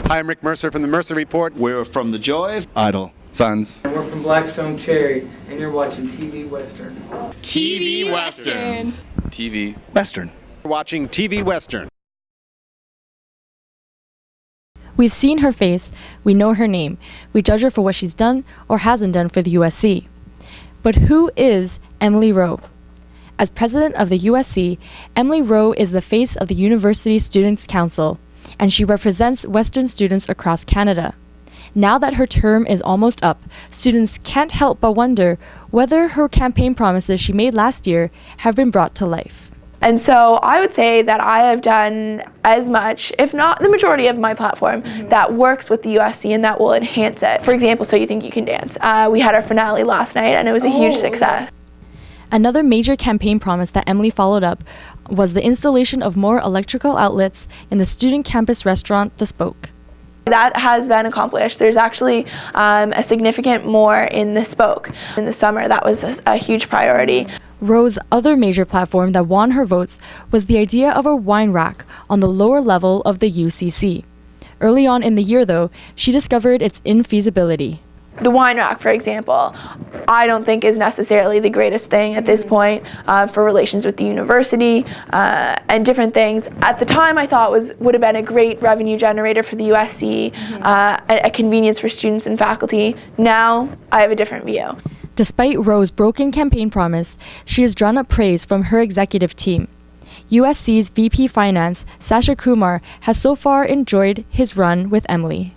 Hi, I'm Rick Mercer from the Mercer Report. We're from The Joys. Idle. Sons. And we're from Blackstone Cherry, and you're watching TV Western. TV Western. TV Western. We're watching TV Western. We've seen her face, we know her name, we judge her for what she's done or hasn't done for the USC. But who is Emily Rowe? As president of the USC, Emily Rowe is the face of the University Students' Council, and she represents Western students across Canada. Now that her term is almost up, students can't help but wonder whether her campaign promises she made last year have been brought to life. And so I would say that I have done as much, if not the majority of my platform, that works with the USC and that will enhance it. For example, So You Think You Can Dance. We had our finale last night and it was a huge success. Another major campaign promise that Emily followed up was the installation of more electrical outlets in the student campus restaurant, The Spoke. That has been accomplished. There's actually a significant more in The Spoke. In the summer, that was a huge priority. Rowe's other major platform that won her votes was the idea of a wine rack on the lower level of the UCC. Early on in the year, though, she discovered its infeasibility. The wine rack, for example, I don't think is necessarily the greatest thing at this point for relations with the university and different things. At the time, I thought would have been a great revenue generator for the USC, a convenience for students and faculty. Now, I have a different view. Despite Rowe's broken campaign promise, she has drawn up praise from her executive team. USC's VP Finance, Sasha Kumar, has so far enjoyed his run with Emily.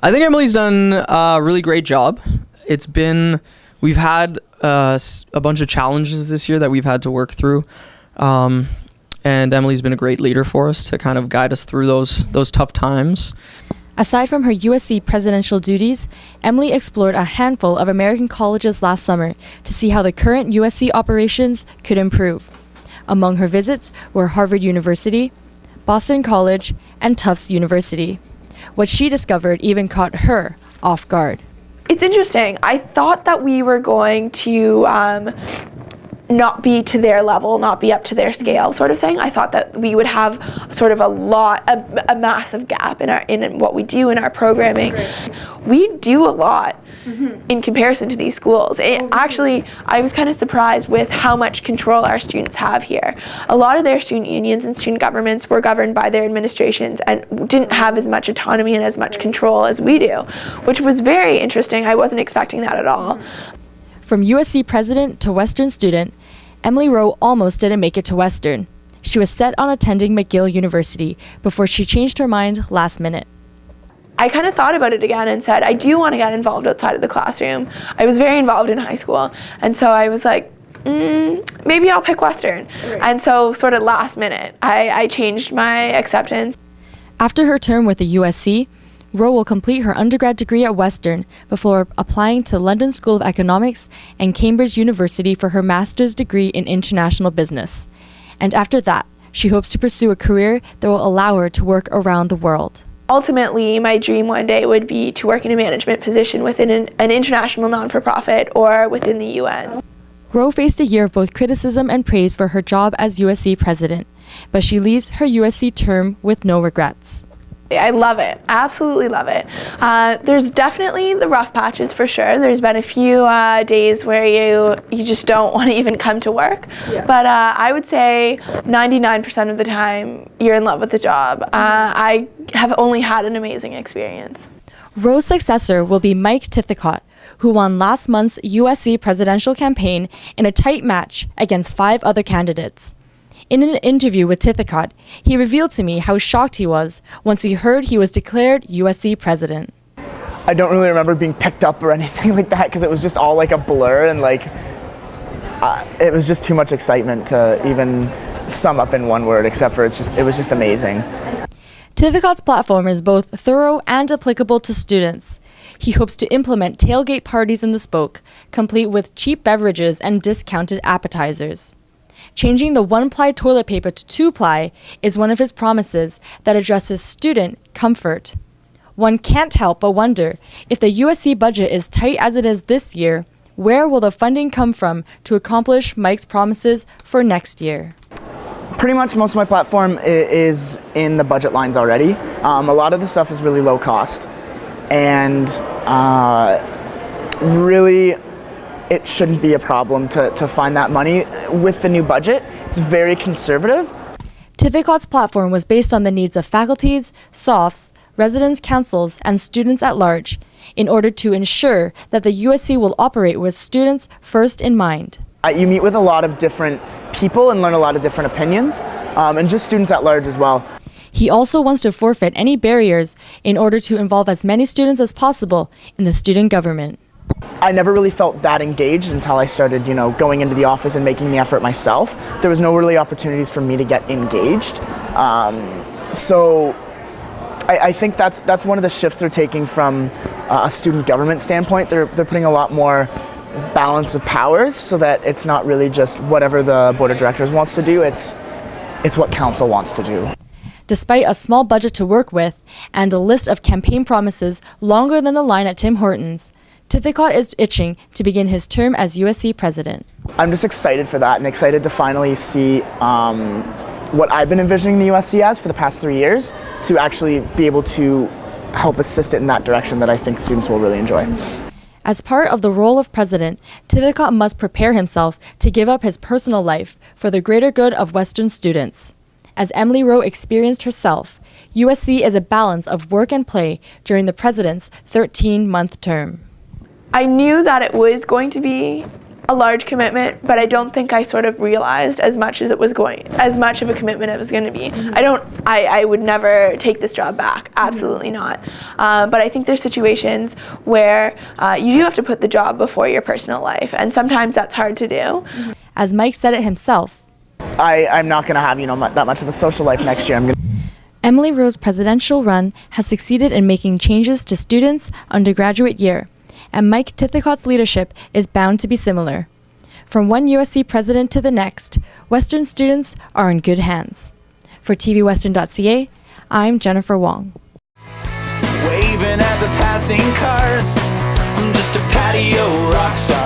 I think Emily's done a really great job. We've had a bunch of challenges this year that we've had to work through. And Emily's been a great leader for us to kind of guide us through those tough times. Aside from her USC presidential duties, Emily explored a handful of American colleges last summer to see how the current USC operations could improve. Among her visits were Harvard University, Boston College, and Tufts University. What she discovered even caught her off guard. It's interesting. I thought that we were going to not be to their level, not be up to their scale sort of thing. I thought that we would have sort of a massive gap in what we do in our programming. We do a lot in comparison to these schools. Actually, I was kind of surprised with how much control our students have here. A lot of their student unions and student governments were governed by their administrations and didn't have as much autonomy and as much control as we do, which was very interesting. I wasn't expecting that at all. From USC president to Western student, Emily Rowe almost didn't make it to Western. She was set on attending McGill University before she changed her mind last minute. I kind of thought about it again and said, I do want to get involved outside of the classroom. I was very involved in high school, and so I was like, maybe I'll pick Western. And so sort of last minute, I changed my acceptance. After her term with the USC, Rowe will complete her undergrad degree at Western before applying to London School of Economics and Cambridge University for her master's degree in international business. And after that, she hopes to pursue a career that will allow her to work around the world. Ultimately, my dream one day would be to work in a management position within an international non-for-profit or within the UN. Rowe faced a year of both criticism and praise for her job as USC president, but she leaves her USC term with no regrets. I love it. Absolutely love it. There's definitely the rough patches for sure. There's been a few days where you just don't want to even come to work. Yeah. But I would say 99% of the time you're in love with the job. I have only had an amazing experience. Rowe's successor will be Mike Tithicott, who won last month's USC presidential campaign in a tight match against 5 other candidates. In an interview with Tithicott, he revealed to me how shocked he was once he heard he was declared USC president. I don't really remember being picked up or anything like that because it was just all like a blur and it was just too much excitement to even sum up in one word, except for it was just amazing. Tithicott's platform is both thorough and applicable to students. He hopes to implement tailgate parties in the Spoke, complete with cheap beverages and discounted appetizers. Changing the 1-ply toilet paper to 2-ply is one of his promises that addresses student comfort. One can't help but wonder, if the USC budget is tight as it is this year, where will the funding come from to accomplish Mike's promises for next year? Pretty much most of my platform is in the budget lines already. A lot of the stuff is really low cost, and really it shouldn't be a problem to find that money. With the new budget, it's very conservative. Tithicot's platform was based on the needs of faculties, SOFs, residents' councils, and students at large, in order to ensure that the USC will operate with students first in mind. You meet with a lot of different people and learn a lot of different opinions, and just students at large as well. He also wants to forfeit any barriers in order to involve as many students as possible in the student government. I never really felt that engaged until I started, going into the office and making the effort myself. There was no really opportunities for me to get engaged. So I think that's one of the shifts they're taking from a student government standpoint. They're putting a lot more balance of powers so that it's not really just whatever the board of directors wants to do, it's what council wants to do. Despite a small budget to work with and a list of campaign promises longer than the line at Tim Hortons, Tithicot is itching to begin his term as USC president. I'm just excited for that and excited to finally see what I've been envisioning the USC as for the past 3 years, to actually be able to help assist it in that direction that I think students will really enjoy. As part of the role of president, Tithicot must prepare himself to give up his personal life for the greater good of Western students. As Emily Rowe experienced herself, USC is a balance of work and play during the president's 13-month term. I knew that it was going to be a large commitment, but I don't think I sort of realized as much of a commitment it was going to be. I would never take this job back, absolutely not. But I think there's situations where you do have to put the job before your personal life, and sometimes that's hard to do. As Mike said it himself, I'm not going to have that much of a social life next year. Emily Rowe's presidential run has succeeded in making changes to students' undergraduate year, and Mike Tithicot's leadership is bound to be similar. From one USC president to the next, Western students are in good hands. For tvwestern.ca, I'm Jennifer Wong. Waving at the passing cars, I'm just a patio rock star.